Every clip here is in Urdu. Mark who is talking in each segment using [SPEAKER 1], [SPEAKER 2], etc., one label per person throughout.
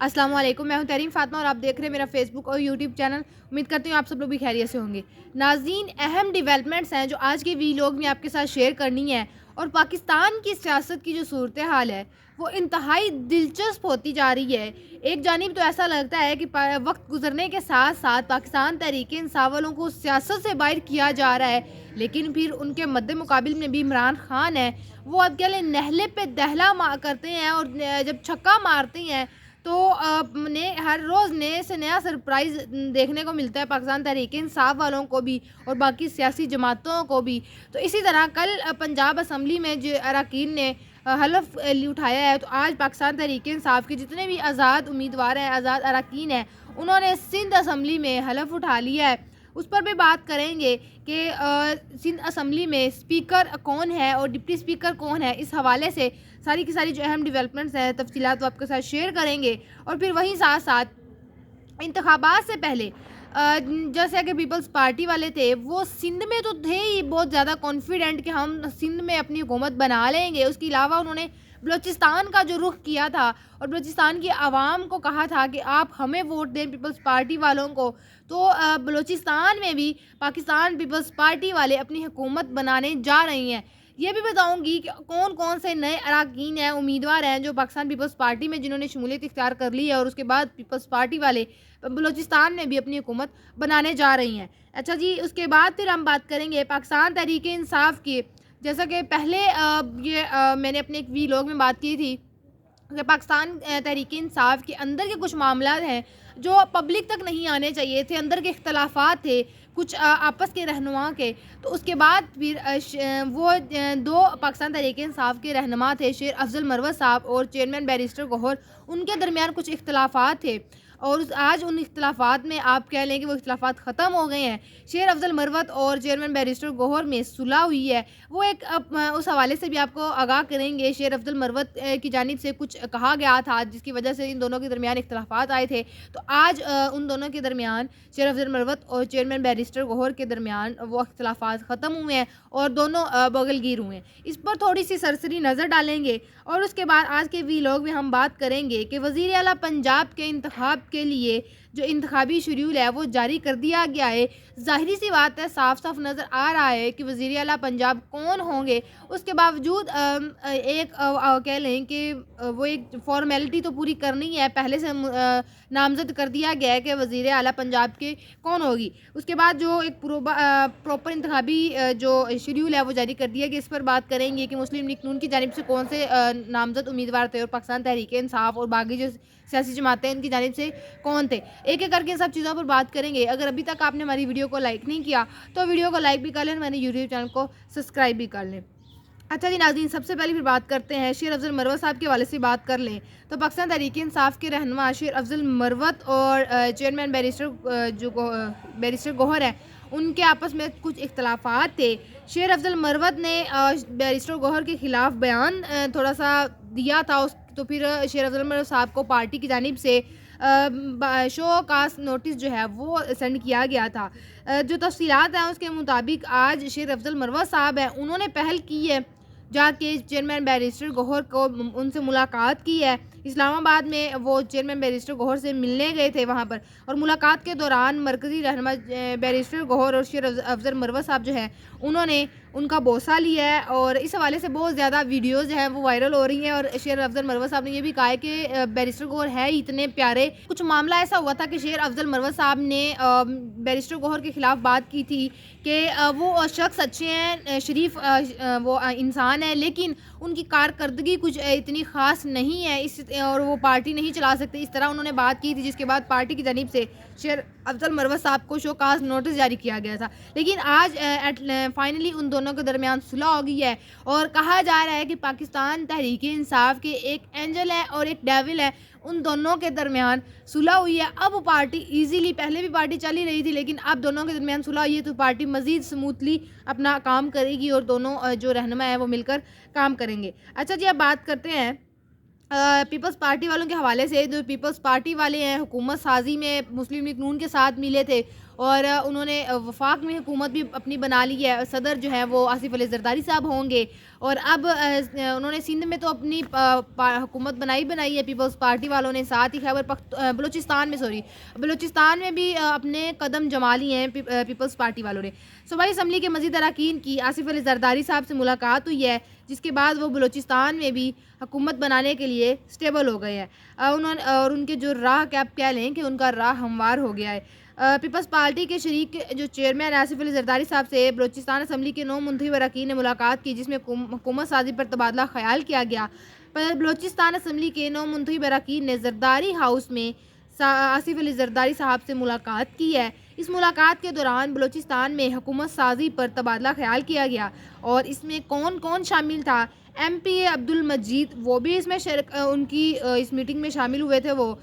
[SPEAKER 1] السلام علیکم، میں ہوں ترین فاطمہ اور آپ دیکھ رہے ہیں میرا فیس بک اور یوٹیوب چینل۔ امید کرتی ہوں آپ سب لوگ بھی خیریت سے ہوں گے۔ ناظرین، اہم ڈیولپمنٹس ہیں جو آج کے ویلاگ میں آپ کے ساتھ شیئر کرنی ہے، اور پاکستان کی سیاست کی جو صورتحال ہے وہ انتہائی دلچسپ ہوتی جا رہی ہے۔ ایک جانب تو ایسا لگتا ہے کہ وقت گزرنے کے ساتھ ساتھ پاکستان تحریک انصاف والوں کو سیاست سے باہر کیا جا رہا ہے، لیکن پھر ان کے مد مقابل میں بھی عمران خان ہے، وہ اب کہہ لیں نہلے پہ دہلا کرتے ہیں، اور جب چھکا مارتے ہیں تو ہر روز نئے سے نیا سرپرائز دیکھنے کو ملتا ہے پاکستان تحریک انصاف والوں کو بھی اور باقی سیاسی جماعتوں کو بھی۔ تو اسی طرح کل پنجاب اسمبلی میں جو اراکین نے حلف اٹھایا ہے، تو آج پاکستان تحریک انصاف کے جتنے بھی آزاد امیدوار ہیں، آزاد اراکین ہیں، انہوں نے سندھ اسمبلی میں حلف اٹھا لیا ہے۔ اس پر بھی بات کریں گے کہ سندھ اسمبلی میں اسپیکر کون ہے اور ڈپٹی اسپیکر کون ہے، اس حوالے سے ساری کی ساری جو اہم ڈیولپمنٹس ہیں، تفصیلات وہ آپ کے ساتھ شیئر کریں گے۔ اور پھر وہیں ساتھ ساتھ انتخابات سے پہلے جیسے کہ پیپلز پارٹی والے تھے، وہ سندھ میں تو تھے ہی بہت زیادہ کانفیڈنٹ کہ ہم سندھ میں اپنی حکومت بنا لیں گے۔ اس کے علاوہ انہوں نے بلوچستان کا جو رخ کیا تھا اور بلوچستان کی عوام کو کہا تھا کہ آپ ہمیں ووٹ دیں پیپلز پارٹی والوں کو، تو بلوچستان میں بھی پاکستان پیپلز پارٹی والے اپنی حکومت بنانے جا رہی ہیں۔ یہ بھی بتاؤں گی کہ کون کون سے نئے اراکین ہیں، امیدوار ہیں جو پاکستان پیپلز پارٹی میں جنہوں نے شمولیت اختیار کر لی ہے، اور اس کے بعد پیپلز پارٹی والے بلوچستان میں بھی اپنی حکومت بنانے جا رہی ہیں۔ اچھا جی، اس کے بعد پھر ہم بات کریں گے پاکستان تحریک انصاف کی۔ جیسا کہ پہلے میں نے اپنے ایک ویلاگ میں بات کی تھی کہ پاکستان تحریک انصاف کے اندر کے کچھ معاملات ہیں جو پبلک تک نہیں آنے چاہیے تھے، اندر کے اختلافات تھے کچھ آپس کے رہنما کے۔ تو اس کے بعد پھر وہ دو پاکستان تحریک انصاف کے رہنما تھے، شیر افضل مروت صاحب اور چیئرمین بیرسٹر گوہر، ان کے درمیان کچھ اختلافات تھے، اور آج ان اختلافات میں آپ کہہ لیں کہ وہ اختلافات ختم ہو گئے ہیں۔ شیر افضل مروت اور چیئرمین بیرسٹر گوہر میں صلح ہوئی ہے، وہ ایک اس حوالے سے بھی آپ کو آگاہ کریں گے۔ شیر افضل مروت کی جانب سے کچھ کہا گیا تھا جس کی وجہ سے ان دونوں کے درمیان اختلافات آئے تھے، تو آج ان دونوں کے درمیان شیر افضل مروت اور چیئرمین بیرسٹر گوہر کے درمیان وہ اختلافات ختم ہوئے ہیں اور دونوں بغل گیر ہوئے ہیں۔ اس پر تھوڑی سی سرسری نظر ڈالیں گے، اور اس کے بعد آج کے ویلاگ میں ہم بات کریں گے کہ وزیر اعلیٰ پنجاب کے انتخاب کے لیے جو انتخابی شیڈول ہے وہ جاری کر دیا گیا ہے۔ ظاہری سی بات ہے، صاف صاف نظر آ رہا ہے کہ وزیر اعلیٰ پنجاب کون ہوں گے۔ اس کے باوجود ایک کہہ لیں کہ وہ ایک فارمیلٹی تو پوری کرنی ہے، پہلے سے نامزد کر دیا گیا ہے کہ وزیر اعلیٰ پنجاب کے کون ہوگی۔ اس کے بعد جو ایک پراپر انتخابی جو شیڈول ہے وہ جاری کر دیا گیا، اس پر بات کریں گے کہ مسلم لیگ نون کی جانب سے کون سے نامزد امیدوار تھے اور پاکستان تحریک انصاف اور باقی جو سیاسی جماعتیں ان کی جانب سے کون تھے، ایک ایک کر کے سب چیزوں پر بات کریں گے۔ اگر ابھی تک آپ نے ہماری ویڈیو کو لائک نہیں کیا تو ویڈیو کو لائک بھی کر لیں، ہمارے یوٹیوب چینل کو سبسکرائب بھی کر لیں۔ اچھا جی ناظرین، سب سے پہلے پھر بات کرتے ہیں شیر افضل مروت صاحب کے حوالے سے بات کر لیں تو پاکستان تحریک انصاف کے رہنما شیر افضل مروت اور چیئرمین بیرسٹر گوہر ہیں، ان کے آپس میں کچھ اختلافات تھے۔ شیر افضل مروت نے بیرسٹر گوہر کے خلاف بیان تھوڑا سا دیا تھا، تو پھر شیر افضل مروت صاحب کو پارٹی کی جانب سے شو کاس نوٹس جو ہے وہ سینڈ کیا گیا تھا۔ جو تفصیلات ہیں اس کے مطابق آج شیر افضل مروت صاحب ہیں، انہوں نے پہل کی ہے جا کے چیئرمین بیرسٹر گوہر کو ان سے ملاقات کی ہے۔ اسلام آباد میں وہ چیئرمین بیرسٹر گوہر سے ملنے گئے تھے وہاں پر، اور ملاقات کے دوران مرکزی رہنما بیرسٹر گوہر اور شیر افضل مروت صاحب جو ہیں انہوں نے ان کا بوسہ لیا ہے، اور اس حوالے سے بہت زیادہ ویڈیوز ہیں وہ وائرل ہو رہی ہیں، اور شیر افضل مروت صاحب نے یہ بھی کہا ہے کہ بیرسٹر گوہر ہے اتنے پیارے۔ کچھ معاملہ ایسا ہوا تھا کہ شیر افضل مروت صاحب نے بیرسٹر گوہر کے خلاف بات کی تھی کہ وہ شخص اچھے ہیں، شریف وہ انسان ہے، لیکن ان کی کارکردگی کچھ اتنی خاص نہیں ہے، اور وہ پارٹی نہیں چلا سکتے، اس طرح انہوں نے بات کی تھی، جس کے بعد پارٹی کی جانب سے شیر افضل مروت صاحب کو شو کاز نوٹس جاری کیا گیا تھا۔ لیکن آج فائنلی ان دونوں کے درمیان صلح ہو گئی ہے، اور کہا جا رہا ہے کہ پاکستان تحریک انصاف کے ایک اینجل ہے اور ایک ڈیول ہے، ان دونوں کے درمیان صلح ہوئی ہے۔ اب پارٹی ایزیلی، پہلے بھی پارٹی چل ہی رہی تھی لیکن اب دونوں کے درمیان صلح ہوئی ہے تو پارٹی مزید سموتھلی اپنا کام کرے گی، اور دونوں جو رہنما ہیں وہ مل کر کام کریں گے۔ اچھا جی، اب بات کرتے ہیں پیپلز پارٹی والوں کے حوالے سے۔ جو پیپلز پارٹی والے ہیں، حکومت سازی میں مسلم لیگ نون کے ساتھ ملے تھے، اور انہوں نے وفاق میں حکومت بھی اپنی بنا لی ہے. صدر جو ہے وہ آصف علی زرداری صاحب ہوں گے. اور اب انہوں نے سندھ میں تو اپنی حکومت بنائی ہے پیپلز پارٹی والوں نے. ساتھ ہی بلوچستان میں بھی اپنے قدم جما لیے ہیں پیپلز پارٹی والوں نے. صوبائی اسمبلی کے مزید اراکین کی آصف علی زرداری صاحب سے ملاقات ہوئی ہے, جس کے بعد وہ بلوچستان میں بھی حکومت بنانے کے لیے سٹیبل ہو گئے ہیں. اور ان کے جو راہ کہ آپ کہہ لیں کہ ان کا راہ ہموار ہو گیا ہے. پیپلز پارٹی کے شریک جو چیئرمین آصف علی زرداری صاحب سے بلوچستان اسمبلی کے 9 منتخب اراکین نے ملاقات کی, جس میں حکومت سازی پر تبادلہ خیال کیا گیا. بلوچستان اسمبلی کے 9 منتخب اراکین نے زرداری ہاؤس میں آصف علی زرداری صاحب سے ملاقات کی ہے. اس ملاقات کے دوران بلوچستان میں حکومت سازی پر تبادلہ خیال کیا گیا, اور اس میں کون کون شامل تھا. ایم پی اے عبدالمجید وہ بھی اس میں ان کی اس میٹنگ میں شامل ہوئے تھے. وہ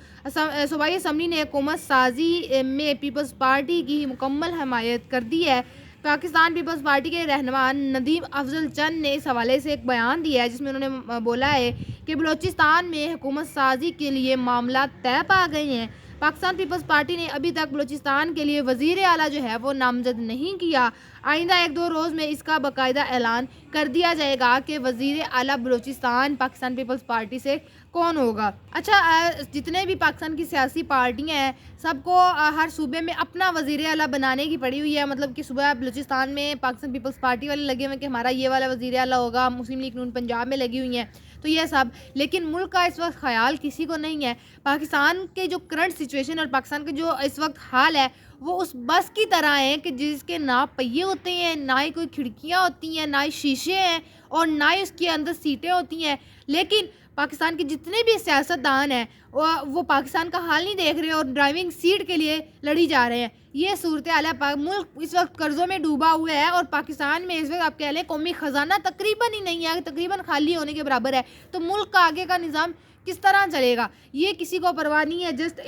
[SPEAKER 1] صوبائی اسمبلی نے حکومت سازی میں پیپلز پارٹی کی مکمل حمایت کر دی ہے. پاکستان پیپلز پارٹی کے رہنما ندیم افضل چند نے اس حوالے سے ایک بیان دیا ہے, جس میں انہوں نے بولا ہے کہ بلوچستان میں حکومت سازی کے لیے معاملات طے پا گئے ہیں. پاکستان پیپلز پارٹی نے ابھی تک بلوچستان کے لیے وزیر اعلیٰ جو ہے وہ نامزد نہیں کیا. آئندہ 1-2 روز میں اس کا باقاعدہ اعلان کر دیا جائے گا کہ وزیر اعلیٰ بلوچستان پاکستان پیپلز پارٹی سے کون ہوگا. اچھا, جتنے بھی پاکستان کی سیاسی پارٹیاں ہیں سب کو ہر صوبے میں اپنا وزیر اعلیٰ بنانے کی پڑی ہوئی ہے. مطلب کہ صوبہ بلوچستان میں پاکستان پیپلز پارٹی والے لگے ہوئے ہیں کہ ہمارا یہ والا وزیر اعلیٰ ہوگا. مسلم لیگ نون پنجاب میں لگی ہوئی ہیں, تو یہ سب. لیکن ملک کا اس وقت خیال کسی کو نہیں ہے. پاکستان کے جو کرنٹ سچویشن اور پاکستان کے جو اس وقت حال ہے وہ اس بس کی طرح ہیں کہ جس کے نہ پہیے ہوتے ہیں, نہ ہی کوئی کھڑکیاں ہوتی ہیں, نہ ہی شیشے ہیں, اور نہ ہی اس کے اندر سیٹیں ہوتی ہیں. لیکن پاکستان کے جتنے بھی سیاستدان ہیں وہ پاکستان کا حال نہیں دیکھ رہے اور ڈرائیونگ سیٹ کے لیے لڑی جا رہے ہیں. یہ صورتحال ہے. ملک اس وقت قرضوں میں ڈوبا ہوا ہے, اور پاکستان میں اس وقت آپ کہہ لیں قومی خزانہ تقریباً ہی نہیں ہے, تقریباً خالی ہونے کے برابر ہے. تو ملک کا آگے کا نظام کس طرح چلے گا, یہ کسی کو پرواہ نہیں ہے. جسٹ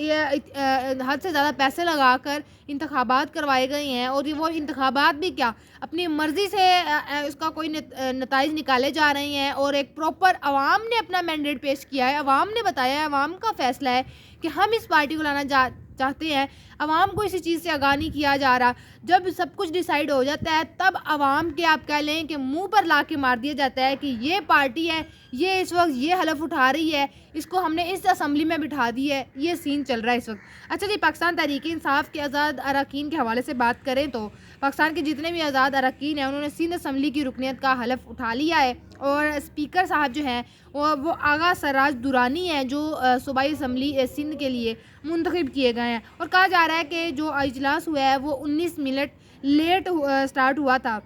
[SPEAKER 1] حد سے زیادہ پیسے لگا کر انتخابات کروائے گئے ہیں, اور وہ انتخابات بھی کیا اپنی مرضی سے اس کا کوئی نتائج نکالے جا رہے ہیں. اور ایک پراپر عوام نے اپنا مینڈیٹ پیش کیا ہے, عوام نے بتایا ہے, عوام کا فیصلہ ہے کہ ہم اس پارٹی کو لانا چاہتے ہیں. عوام کو اسی چیز سے آگاہ نہیں کیا جا رہا. جب سب کچھ ڈیسائیڈ ہو جاتا ہے تب عوام کے آپ کہہ لیں کہ منہ پر لا کے مار دیا جاتا ہے کہ یہ پارٹی ہے, یہ اس وقت یہ حلف اٹھا رہی ہے, اس کو ہم نے اس اسمبلی میں بٹھا دی ہے. یہ سین چل رہا ہے اس وقت. اچھا جی, پاکستان تحریک انصاف کے آزاد اراکین کے حوالے سے بات کریں تو پاکستان کے جتنے بھی آزاد اراکین ہیں انہوں نے سندھ اسمبلی کی رکنیت کا حلف اٹھا لیا ہے. اور اسپیکر صاحب جو ہیں وہ آغا سراج درانی ہیں, جو صوبائی اسمبلی سندھ کے لیے منتخب کیے گئے ہیں. اور کہا جا رہا ہے کہ جو اجلاس ہوا ہے وہ 19 منٹ لیٹ سٹارٹ ہوا تھا.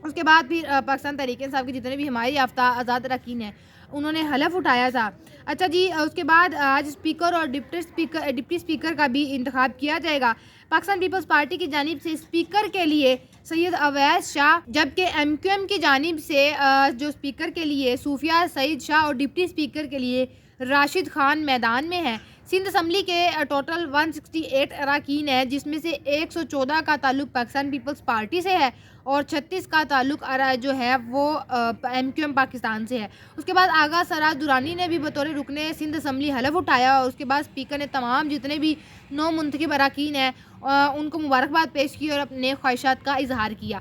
[SPEAKER 1] اس کے بعد پھر پاکستان تحریک انصاف کے جتنے بھی حمایت یافتہ آزاد اراکین ہیں انہوں نے حلف اٹھایا تھا. اچھا جی, اس کے بعد آج اسپیکر اور ڈپٹی اسپیکر کا بھی انتخاب کیا جائے گا. پاکستان پیپلز پارٹی کی جانب سے اسپیکر کے لیے سید اویس شاہ, جبکہ ایم کی جانب سے جو اسپیکر کے لیے صوفیہ سعید شاہ اور ڈپٹی اسپیکر کے لیے راشد خان میدان میں ہیں. سندھ اسمبلی کے ٹوٹل 168 اراکین ہیں, جس میں سے 114 کا تعلق پاکستان پیپلز پارٹی سے ہے اور 36 کا تعلق جو ہے وہ ایم پاکستان سے ہے. اس کے بعد آغا سراج درانی نے بھی بطور رکن سندھ اسمبلی حلف اٹھایا, اور اس کے بعد اسپیکر نے تمام جتنے بھی 9 منتخب اراکین ہیں ان کو مبارکباد پیش کی اور اپنے خواہشات کا اظہار کیا.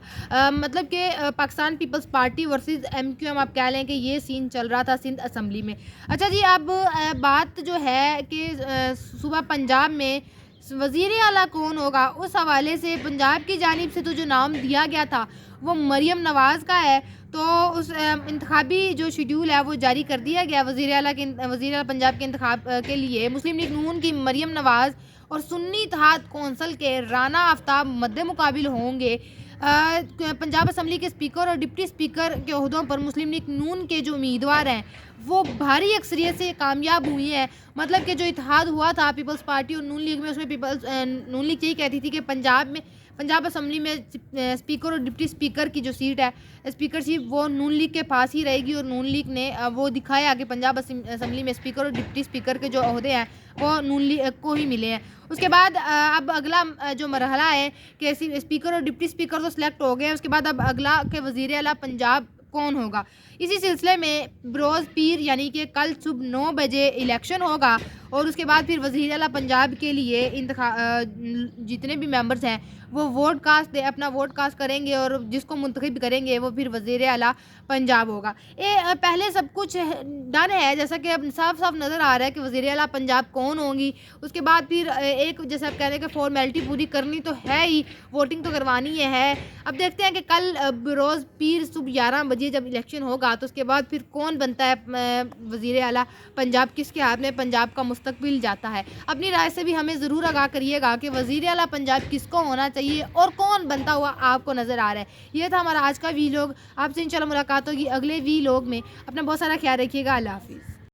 [SPEAKER 1] مطلب کہ Pakistan Peoples Party versus M آپ کہہ لیں کہ یہ سین چل رہا تھا سندھ اسمبلی میں. اچھا جی, اب بات جو ہے کہ صوبہ پنجاب میں وزیر اعلیٰ کون ہوگا, اس حوالے سے پنجاب کی جانب سے تو جو نام دیا گیا تھا وہ مریم نواز کا ہے. تو اس انتخابی جو شیڈیول ہے وہ جاری کر دیا گیا. وزیر اعلیٰ پنجاب کے انتخاب کے لیے مسلم لیگ نون کی مریم نواز اور سنی اتحاد کونسل کے رانا آفتاب مد مقابل ہوں گے. پنجاب اسمبلی کے اسپیکر اور ڈپٹی اسپیکر کے عہدوں پر مسلم لیگ نون کے جو امیدوار ہیں وہ بھاری اکثریت سے کامیاب ہوئی ہیں. مطلب کہ جو اتحاد ہوا تھا پیپلز پارٹی اور نون لیگ میں, اس میں نون لیگ یہی کہتی تھی کہ پنجاب اسمبلی میں اسپیکر اور ڈپٹی اسپیکر کی جو سیٹ ہے اسپیکرشپ وہ نون لیگ کے پاس ہی رہے گی. اور نون لیگ نے وہ دکھایا کہ پنجاب اسمبلی میں اسپیکر اور ڈپٹی اسپیکر کے جو عہدے ہیں وہ نون لیگ کو ہی ملے ہیں. اس کے بعد اب اگلا جو مرحلہ ہے کہ اسپیکر اور ڈپٹی اسپیکر تو سلیکٹ ہو گئے ہیں. اس کے بعد اب اگلا کہ وزیر اعلیٰ پنجاب کون ہوگا۔ اسی سلسلے میں بروز پیر یعنی کہ کل صبح 9 بجے الیکشن ہوگا اور اس کے بعد پھر وزیر اعلیٰ پنجاب کے لیے جتنے بھی ممبرز ہیں وہ اپنا ووٹ کاسٹ کریں گے اور جس کو منتخب کریں گے وہ پھر وزیر اعلیٰ پنجاب ہوگا۔ پہلے سب کچھ ڈن ہے، جیسا کہ اب صاف صاف نظر آ رہا ہے کہ وزیر اعلیٰ پنجاب کون ہوں گی۔ اس کے بعد پھر ایک جیسا آپ کہہ رہے ہیں کہ فارمیلٹی پوری کرنی تو ہے ہی، ووٹنگ تو کروانی ہے۔ اب دیکھتے ہیں کہ کل بروز پیر صبح 11 بجے جب الیکشن ہوگا تو اس کے بعد پھر کون بنتا ہے وزیر اعلیٰ پنجاب، کس کے ہاتھ میں پنجاب کا مستقبل جاتا ہے۔ اپنی رائے سے بھی ہمیں ضرور آگاہ کریے گا کہ وزیر اعلیٰ پنجاب کس کو ہونا چاہیے اور کون بنتا ہوا آپ کو نظر آ رہا ہے۔ یہ تھا ہمارا آج کا وی لاگ، آپ سے انشاءاللہ ملاقات ہوگی اگلے وی لاگ میں۔ اپنا بہت سارا خیال رکھیے گا، اللہ حافظ۔